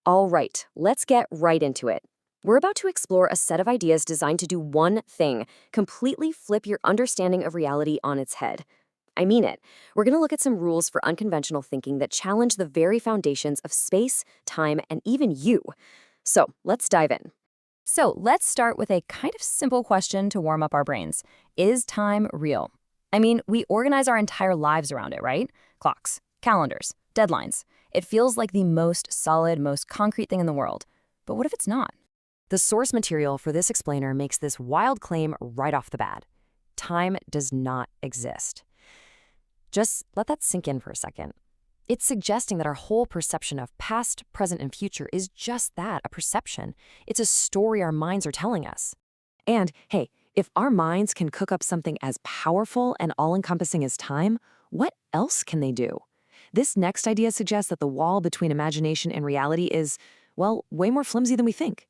All right, let's get right into it. We're about to explore a set of ideas designed to do one thing, completely flip your understanding of reality on its head. I mean it. We're going to look at some rules for unconventional thinking that challenge the very foundations of space, time, and even you. So let's dive in. So let's start with a kind of simple question to warm up our brains. Is time real? I mean, we organize our entire lives around it, right? Clocks, calendars, deadlines. It feels like the most solid, most concrete thing in the world. But what if it's not? The source material for this explainer makes this wild claim right off the bat. Time does not exist. Just let that sink in for a second. It's suggesting that our whole perception of past, present, and future is just that, a perception. It's a story our minds are telling us. And, hey, if our minds can cook up something as powerful and all-encompassing as time, what else can they do? This next idea suggests that the wall between imagination and reality is, well, way more flimsy than we think.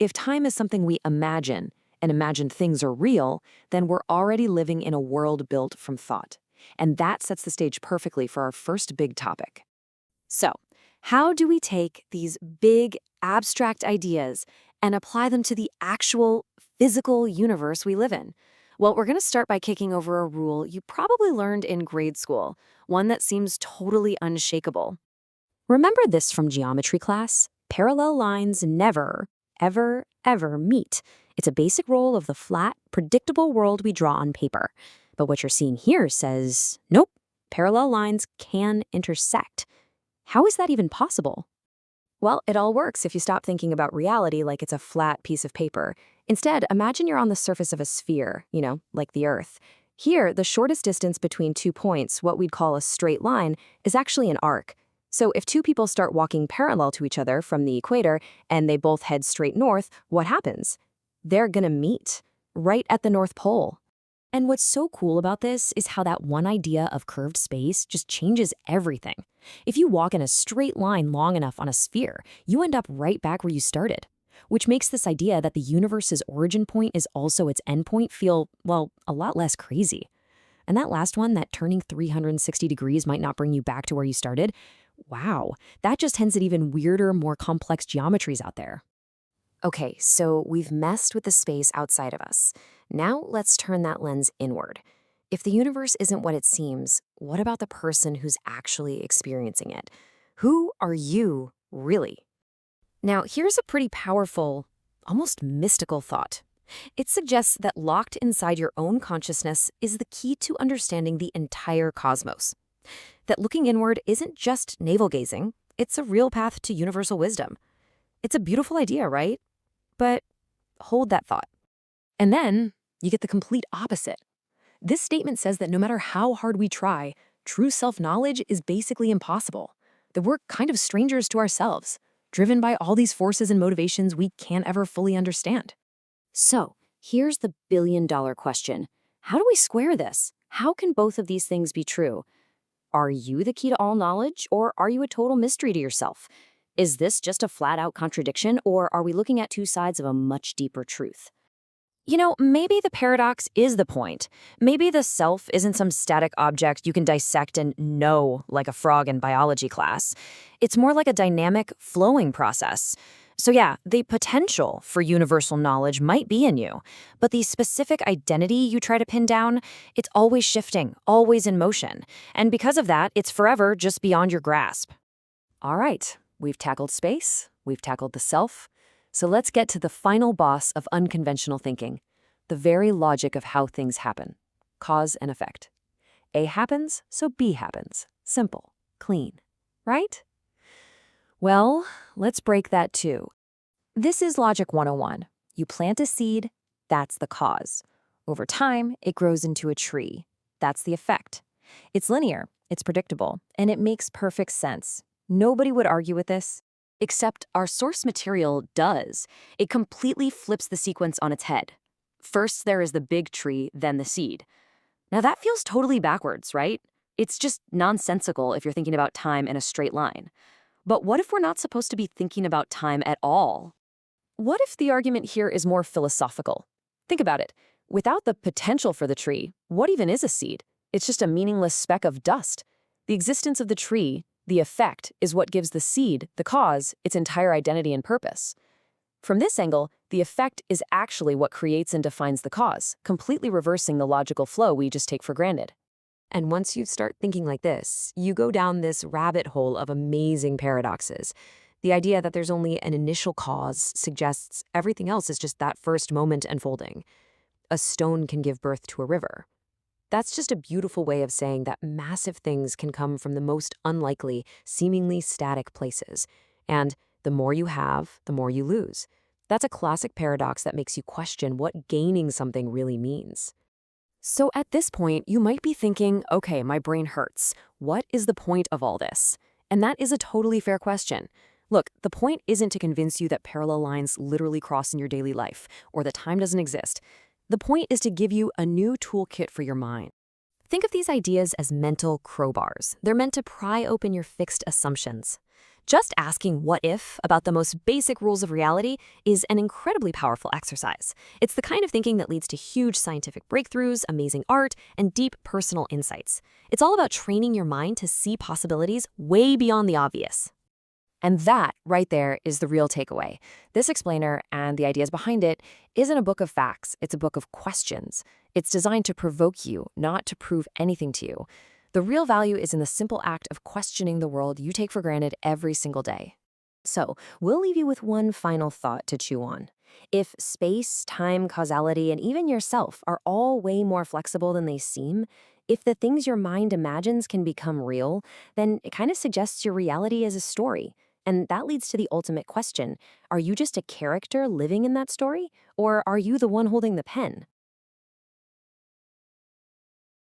If time is something we imagine, and imagined things are real, then we're already living in a world built from thought. And that sets the stage perfectly for our first big topic. So, how do we take these big, abstract ideas and apply them to the actual physical universe we live in? Well, we're going to start by kicking over a rule you probably learned in grade school, one that seems totally unshakable. Remember this from geometry class? Parallel lines never, ever, ever meet. It's a basic rule of the flat, predictable world we draw on paper. But what you're seeing here says, nope, parallel lines can intersect. How is that even possible? Well, it all works if you stop thinking about reality like it's a flat piece of paper. Instead, imagine you're on the surface of a sphere, like the Earth. Here, the shortest distance between 2 points, what we'd call a straight line, is actually an arc. So if two people start walking parallel to each other from the equator and they both head straight north, what happens? They're gonna meet, right at the North Pole. And what's so cool about this is how that one idea of curved space just changes everything. If you walk in a straight line long enough on a sphere, you end up right back where you started, which makes this idea that the universe's origin point is also its end point feel, well, a lot less crazy. And that last one, that turning 360 degrees might not bring you back to where you started, wow, that just hints at even weirder, more complex geometries out there. Okay, so we've messed with the space outside of us. Now let's turn that lens inward. If the universe isn't what it seems, what about the person who's actually experiencing it? Who are you, really? Now, here's a pretty powerful, almost mystical thought. It suggests that locked inside your own consciousness is the key to understanding the entire cosmos. That looking inward isn't just navel-gazing, it's a real path to universal wisdom. It's a beautiful idea, right? But hold that thought. And then you get the complete opposite. This statement says that no matter how hard we try, true self-knowledge is basically impossible. That we're kind of strangers to ourselves, driven by all these forces and motivations we can't ever fully understand. So, here's the billion-dollar question. How do we square this? How can both of these things be true? Are you the key to all knowledge, or are you a total mystery to yourself? Is this just a flat-out contradiction, or are we looking at two sides of a much deeper truth? Maybe the paradox is the point. Maybe the self isn't some static object you can dissect and know like a frog in biology class. It's more like a dynamic, flowing process. So yeah, the potential for universal knowledge might be in you, but the specific identity you try to pin down, it's always shifting, always in motion. And because of that, it's forever just beyond your grasp. All right, we've tackled space, we've tackled the self. So let's get to the final boss of unconventional thinking, the very logic of how things happen, cause and effect. A happens, so B happens. Simple, clean, right? Well, let's break that too. This is Logic 101. You plant a seed, that's the cause. Over time, it grows into a tree. That's the effect. It's linear, it's predictable, and it makes perfect sense. Nobody would argue with this. Except our source material does. It completely flips the sequence on its head. First there is the big tree, then the seed. Now that feels totally backwards, right? It's just nonsensical if you're thinking about time in a straight line. But what if we're not supposed to be thinking about time at all? What if the argument here is more philosophical? Think about it. Without the potential for the tree, what even is a seed? It's just a meaningless speck of dust. The existence of the tree, The effect is what gives the seed, the cause, its entire identity and purpose. From this angle, the effect is actually what creates and defines the cause, completely reversing the logical flow we just take for granted. And once you start thinking like this, you go down this rabbit hole of amazing paradoxes. The idea that there's only an initial cause suggests everything else is just that first moment unfolding. A stone can give birth to a river. That's just a beautiful way of saying that massive things can come from the most unlikely, seemingly static places. And the more you have, the more you lose. That's a classic paradox that makes you question what gaining something really means. So at this point, you might be thinking, okay, my brain hurts. What is the point of all this? And that is a totally fair question. Look, the point isn't to convince you that parallel lines literally cross in your daily life, or that time doesn't exist. The point is to give you a new toolkit for your mind. Think of these ideas as mental crowbars. They're meant to pry open your fixed assumptions. Just asking what if about the most basic rules of reality is an incredibly powerful exercise. It's the kind of thinking that leads to huge scientific breakthroughs, amazing art, and deep personal insights. It's all about training your mind to see possibilities way beyond the obvious. And that, right there, is the real takeaway. This explainer and the ideas behind it isn't a book of facts, it's a book of questions. It's designed to provoke you, not to prove anything to you. The real value is in the simple act of questioning the world you take for granted every single day. So, we'll leave you with one final thought to chew on. If space, time, causality, and even yourself are all way more flexible than they seem, if the things your mind imagines can become real, then it kind of suggests your reality is a story. And that leads to the ultimate question. Are you just a character living in that story? Or are you the one holding the pen?